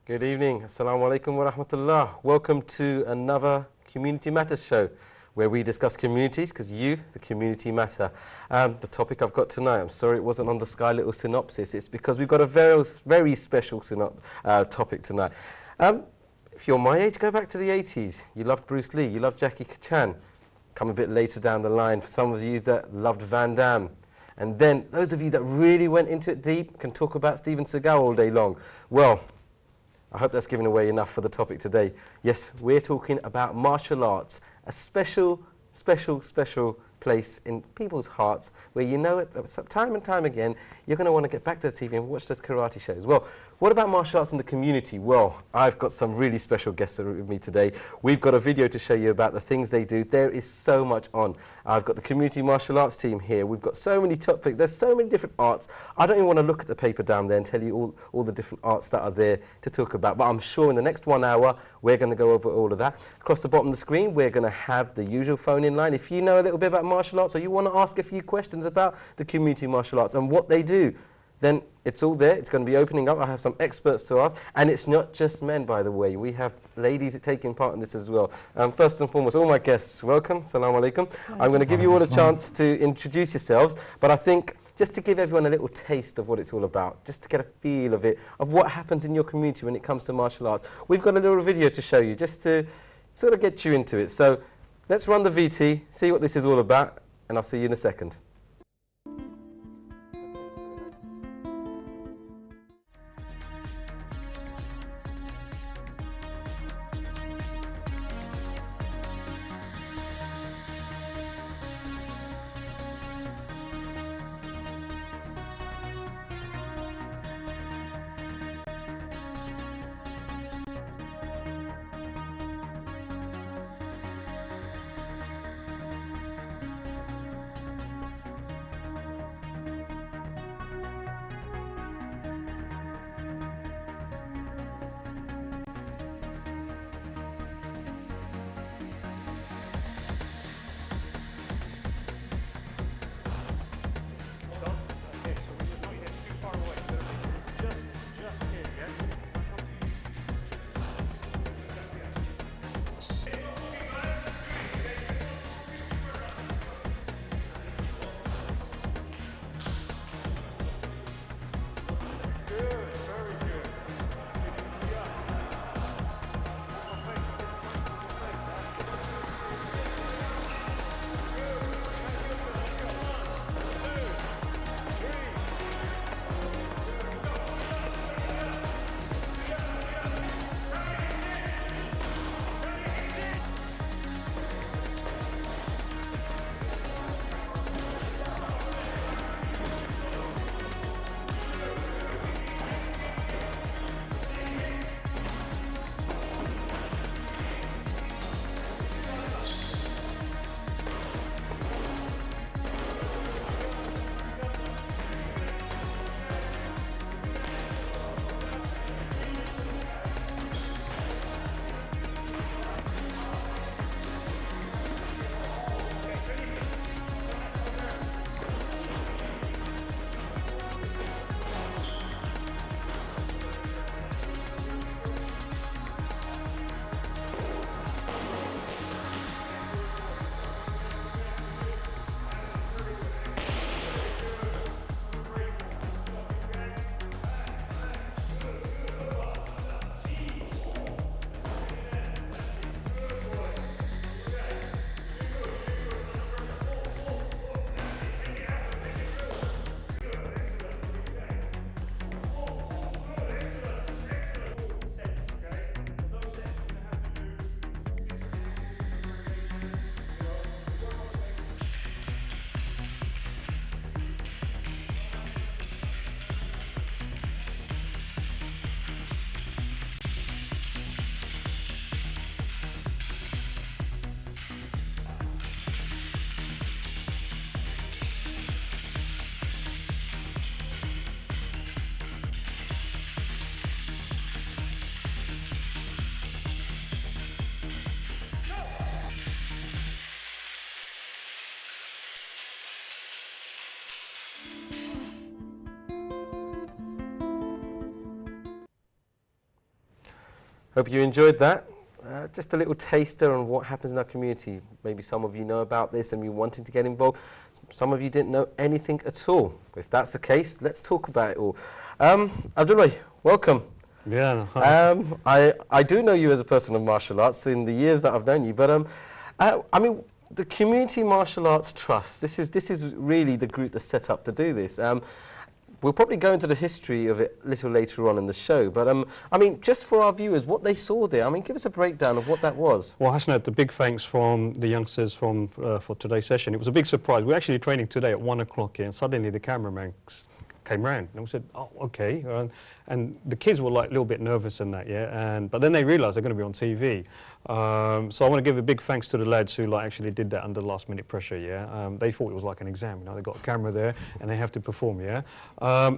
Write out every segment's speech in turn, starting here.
Good evening. Assalamu alaikum wa rahmatullah. Welcome to another Community Matters show where we discuss communities because you, the community, matter. The topic I've got tonight, I'm sorry it wasn't on the Sky Little synopsis. It's because we've got a very special topic tonight. If you're my age, go back to the 80s. You loved Bruce Lee, you loved Jackie Chan. Come a bit later down the line, for some of you that loved Van Damme. And then those of you that really went into it deep can talk about Steven Seagal all day long. Well, I hope that's given away enough for the topic today. Yes, we're talking about martial arts, a special place in people's hearts where you know it time and time again, you're going to want to get back to the TV and watch those karate shows. Well, what about martial arts in the community? Well, I've got some really special guests with me today. We've got a video to show you about the things they do. There is so much on. I've got the community martial arts team here. We've got so many topics. There's so many different arts. I don't even want to look at the paper down there and tell you all the different arts that are there to talk about. But I'm sure in the next 1 hour, we're going to go over all of that. Across the bottom of the screen, we're going to have the usual phone-in line. If you know a little bit about martial arts or you want to ask a few questions about the community martial arts and what they do, then it's all there. It's going to be opening up. I have some experts to ask. And it's not just men, by the way. We have ladies taking part in this as well. First and foremost, all my guests, welcome. Assalamu alaikum. I'm going to give you all a chance to introduce yourselves. But I think just to give everyone a little taste of what it's all about, just to get a feel of it, of what happens in your community when it comes to martial arts, we've got a little video to show you just to sort of get you into it. So let's run the VT, see what this is all about, and I'll see you in a second. Hope you enjoyed that. Just a little taster on what happens in our community. Maybe some of you know about this and you're wanting to get involved. Some of you didn't know anything at all. If that's the case, let's talk about it all. Abdul, welcome. Yeah. Hi. I do know you as a person of martial arts in the years that I've known you, but I mean, the Community Martial Arts Trust, this is really the group that's set up to do this. We'll probably go into the history of it a little later on in the show, but I mean, just for our viewers, what they saw there, I mean, give us a breakdown of what that was. Well, Hasnath, the big thanks from the youngsters for today's session. It was a big surprise. We were actually training today at 1 o'clock here, and suddenly the cameraman came round and we said, oh, okay. And the kids were like a little bit nervous in that, yeah. But then they realised they're going to be on TV. So I want to give a big thanks to the lads who actually did that under last minute pressure, yeah. They thought it was like an exam, you know. They got a camera there and they have to perform, yeah. How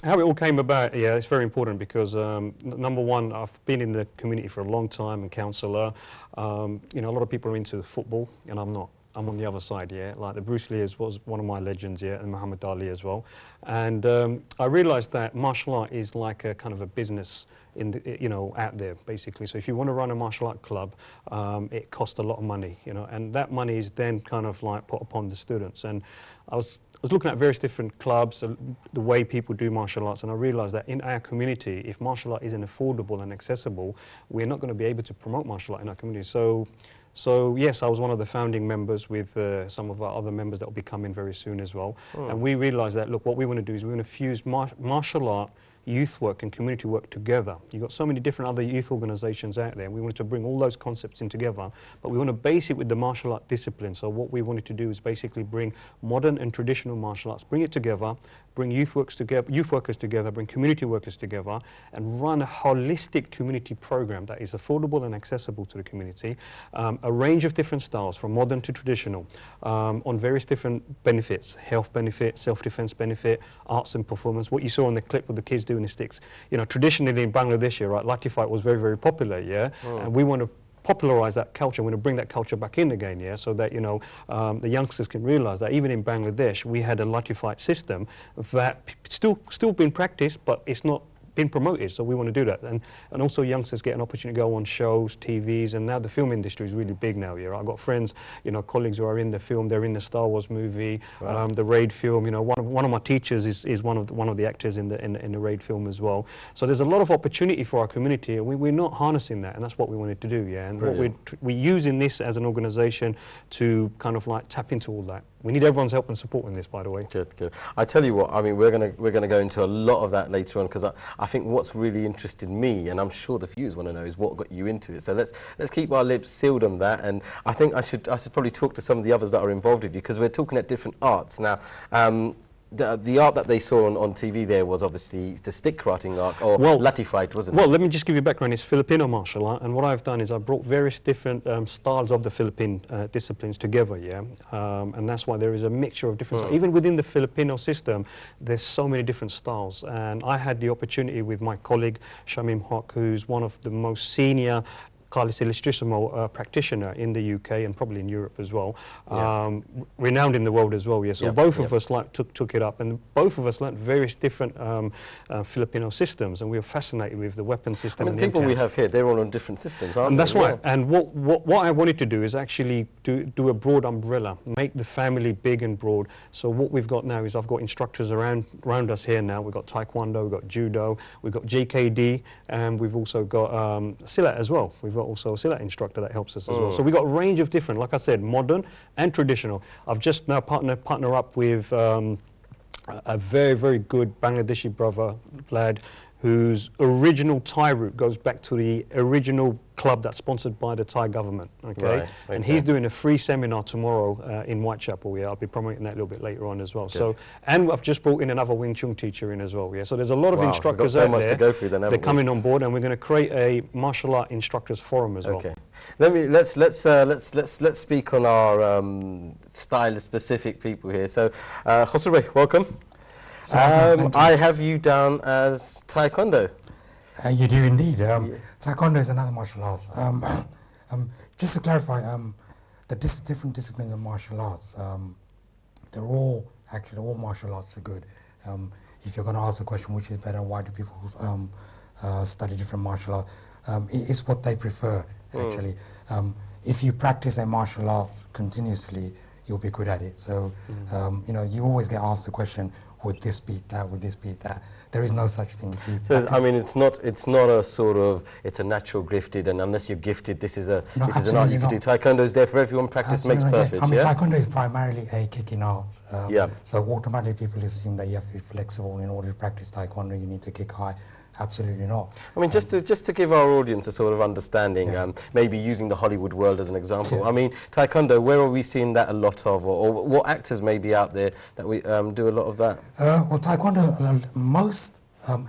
it all came about, yeah, it's very important because number one, I've been in the community for a long time and counsellor. You know, a lot of people are into football and I'm not. I'm on the other side, yeah. Like the Bruce Lee was one of my legends, yeah, and Muhammad Ali as well. And I realised that martial art is like a kind of a business in the, you know, out there basically. So if you want to run a martial art club, it costs a lot of money, you know, and that money is then kind of like put upon the students. And I was looking at various different clubs, the way people do martial arts, and I realised that in our community, if martial art isn't affordable and accessible, we're not going to be able to promote martial art in our community. So yes, I was one of the founding members with some of our other members that will be coming very soon as well. And we realised that, look, what we want to do is we want to fuse martial art, youth work and community work together. You've got so many different other youth organisations out there, and we wanted to bring all those concepts in together, but we want to base it with the martial art discipline. So what we wanted to do is basically bring modern and traditional martial arts, bring it together, bring youth workers together, bring community workers together, and run a holistic community program that is affordable and accessible to the community. A range of different styles, from modern to traditional, on various different benefits: health benefit, self-defense benefit, arts and performance. What you saw in the clip with the kids doing the sticks, you know, traditionally in Bangladesh, right, Lathi fight was very, very popular, yeah, and we want to popularize that culture. We want to bring that culture back in again, yeah, so that, you know, the youngsters can realize that even in Bangladesh we had a Lathi fight system that still being practiced, but it's not been promoted, so we want to do that. And also youngsters get an opportunity to go on shows, TVs, and now the film industry is really big now, yeah. I've got friends, you know, colleagues who are in the film, they're in the Star Wars movie, wow. The Raid film, you know, one of my teachers is one of the actors in the Raid film as well. So there's a lot of opportunity for our community, and we're not harnessing that, and that's what we wanted to do, yeah. And what we're using this as an organisation to kind of like tap into all that. We need everyone's help and support in this, by the way. Good, good. I tell you what, I mean, we're gonna go into a lot of that later on, because I think what's really interested me, and I'm sure the viewers want to know, is what got you into it. So let's keep our lips sealed on that. And I think I should probably talk to some of the others that are involved with you, because we're talking at different arts now. The art that they saw on TV there was obviously the stick karating art, or Lathi fight, wasn't it? Well, let me just give you a background. It's Filipino martial art, and what I've done is I've brought various different styles of the Philippine disciplines together, yeah? And that's why there is a mixture of different styles. Even within the Filipino system, there's so many different styles. And I had the opportunity with my colleague, Shamim Haq, who's one of the most senior Carlis Illustrissimo practitioner in the UK and probably in Europe as well, renowned in the world as well. Yeah, so both of us took it up, and both of us learnt various different Filipino systems, and we were fascinated with the weapon system. I mean, the people we have here, they're all on different systems, aren't they? That's right. Yeah. And what I wanted to do is actually do a broad umbrella, make the family big and broad. So what we've got now is I've got instructors around us here now. We've got Taekwondo, we've got Judo, we've got JKD, and we've also got Silat as well. We've got also a Silat instructor that helps us as well. So we've got a range of different, like I said, modern and traditional. I've just now partner up with a very, very good Bangladeshi brother, lad, whose original Thai route goes back to the original club that's sponsored by the Thai government, okay? And he's doing a free seminar tomorrow in Whitechapel, yeah. I'll be promoting that a little bit later on as well. Good. So, and I've just brought in another Wing Chun teacher in as well, yeah. So there's a lot of instructors out there. To go through then, they're coming on board, and we're going to create a martial art instructors forum as well. Okay. Let's speak on our style-specific people here. So, Khosrow, welcome. I have you down as Taekwondo. You do indeed. Taekwondo is another martial arts. Just to clarify, the different disciplines of martial arts, they're all martial arts are good. If you're going to ask the question, which is better, why do people study different martial arts? it is what they prefer, actually. If you practice a martial arts continuously, you'll be good at it. So, you know, you always get asked the question, would this beat that, would this beat that? There is no such thing. If you So, I mean, it's not a sort of, it's a natural gifted, and unless you're gifted, this is an art you can do. Taekwondo is there for everyone, practice makes perfect, I mean, Taekwondo is primarily a kicking art. Yeah. So automatically people assume that you have to be flexible in order to practice Taekwondo, you need to kick high. Absolutely not. I mean, just to give our audience a sort of understanding, maybe using the Hollywood world as an example. I mean, Taekwondo, where are we seeing that a lot of, or what actors may be out there that we do a lot of that? Well, Taekwondo, most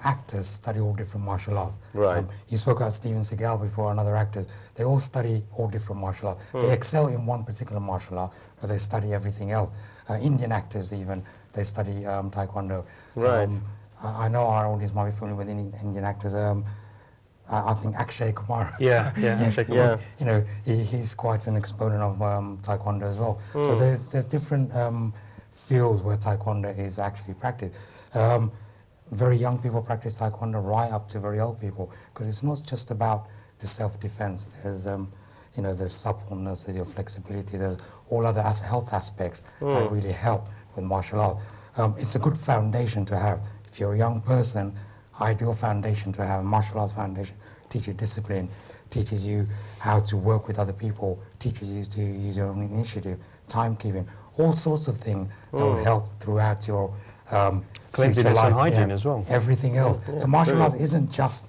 actors study all different martial arts. Right. You spoke about Steven Seagal before, and other actors. They all study all different martial arts. They excel in one particular martial art, but they study everything else. Indian actors even, they study Taekwondo. Right. I know our audience might be familiar with Indian actors. I think Akshay Kumar. Yeah, Akshay Kumar. Yeah. You know, he's quite an exponent of Taekwondo as well. So there's different fields where Taekwondo is actually practiced. Very young people practice Taekwondo right up to very old people, because it's not just about the self-defense. There's you know, there's suppleness, there's your flexibility, there's all other health aspects that really help with martial art. It's a good foundation to have. If you're a young person, ideal foundation to have. A martial arts foundation teaches you discipline, teaches you how to work with other people, teaches you to use your own initiative, timekeeping, all sorts of things that will help throughout your cleanliness and hygiene as well. Everything else. So martial arts isn't just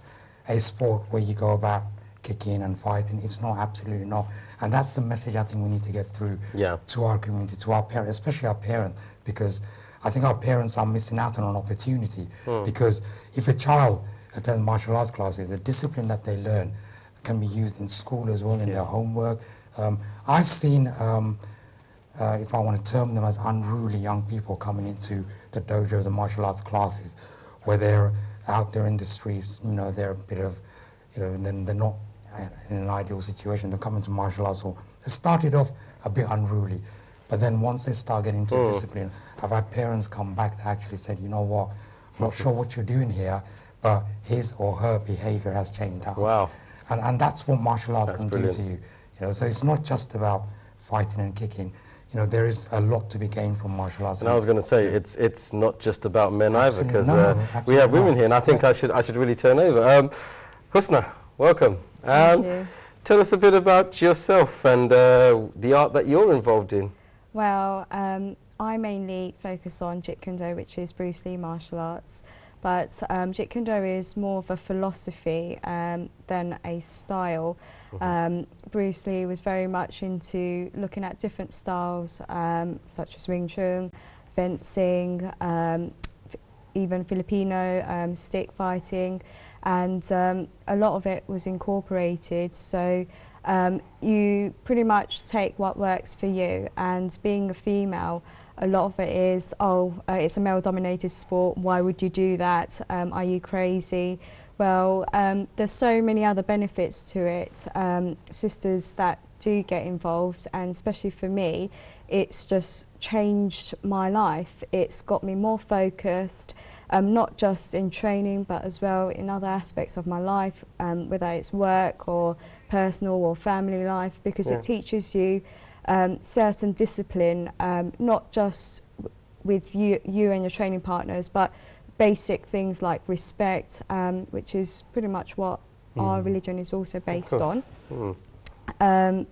a sport where you go about kicking and fighting. It's not, absolutely not. And that's the message I think we need to get through to our community, to our parents, especially our parents, because I think our parents are missing out on an opportunity. Because if a child attends martial arts classes, the discipline that they learn can be used in school as well, in their homework. I've seen, if I want to term them as unruly young people coming into the dojos and martial arts classes, where they're out there in the streets, you know, they're a bit of, you know, and then they're not in an ideal situation. They come into martial arts, or they started off a bit unruly, but then once they start getting into discipline, I've had parents come back that actually said, you know what, I'm not sure what you're doing here, but his or her behavior has changed out. Wow. And that's what martial arts can do to you. You know, so it's not just about fighting and kicking. You know, there is a lot to be gained from martial arts. And I was going to say, it's not just about men either, because we we have women here, and I think I should really turn over. Husna, welcome. Thank you. Tell us a bit about yourself and the art that you're involved in. Well, I mainly focus on Jeet Kune Do, which is Bruce Lee martial arts. But Jeet Kune Do is more of a philosophy than a style. Bruce Lee was very much into looking at different styles, such as Wing Chun, fencing, even Filipino stick fighting, and a lot of it was incorporated. So you pretty much take what works for you, and being a female, a lot of it is, it's a male-dominated sport, why would you do that, are you crazy? Well, there's so many other benefits to it, sisters that do get involved, and especially for me, it's just changed my life. It's got me more focused, not just in training, but as well in other aspects of my life, whether it's work or personal or family life, because it teaches you certain discipline, not just with you and your training partners, but basic things like respect, which is pretty much what our religion is also based on.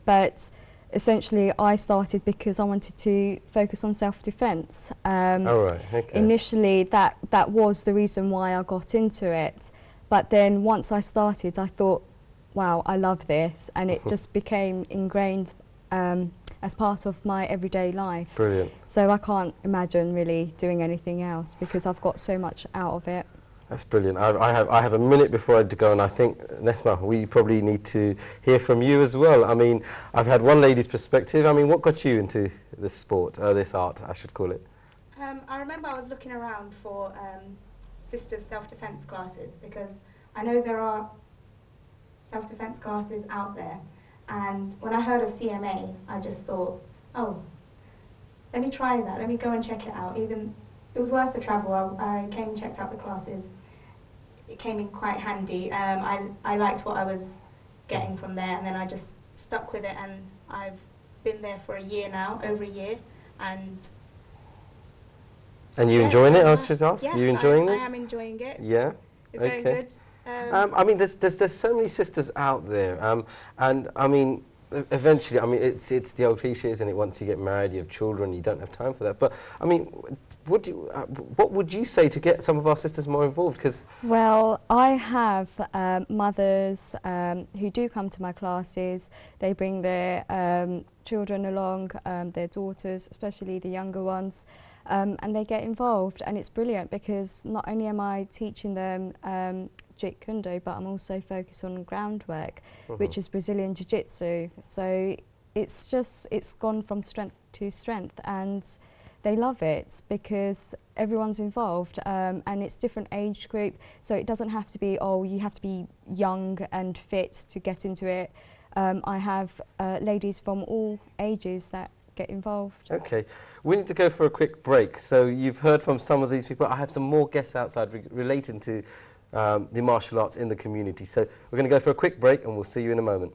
But essentially I started because I wanted to focus on self-defense. Initially that was the reason why I got into it, but then once I started I thought, wow, I love this, and it just became ingrained as part of my everyday life. Brilliant. So I can't imagine really doing anything else because I've got so much out of it. That's brilliant. I have a minute before I have to go, and I think, Nesma, we probably need to hear from you as well. I mean, I've had one lady's perspective. I mean, what got you into this sport, this art, I should call it? I remember I was looking around for sisters' self-defense classes, because I know there are self-defense classes out there. And when I heard of CMA, I just thought, oh, let me try that. Let me go and check it out. Even it was worth the travel. I came and checked out the classes. it came in quite handy. I liked what I was getting from there, and then I just stuck with it, and I've been there for a year now, over a year, and you enjoying it? I was just ask. Yes, You enjoying it? I am enjoying it. Yeah. It's going good. I mean, there's so many sisters out there, and I mean, eventually, I mean, it's the old cliche, isn't it? Once you get married, you have children, you don't have time for that. But I mean, what would you say to get some of our sisters more involved? Because well, I have mothers who do come to my classes. They bring their children along, their daughters, especially the younger ones. And they get involved, and it's brilliant because not only am I teaching them Jeet Kune Do, but I'm also focused on groundwork, which is Brazilian Jiu-Jitsu. So it's gone from strength to strength, and they love it because everyone's involved, and it's different age group, so it doesn't have to be, oh, you have to be young and fit to get into it. I have ladies from all ages that get involved. Okay, we need to go for a quick break. So you've heard from some of these people. I have some more guests outside relating to the martial arts in the community. So we're going to go for a quick break, and we'll see you in a moment.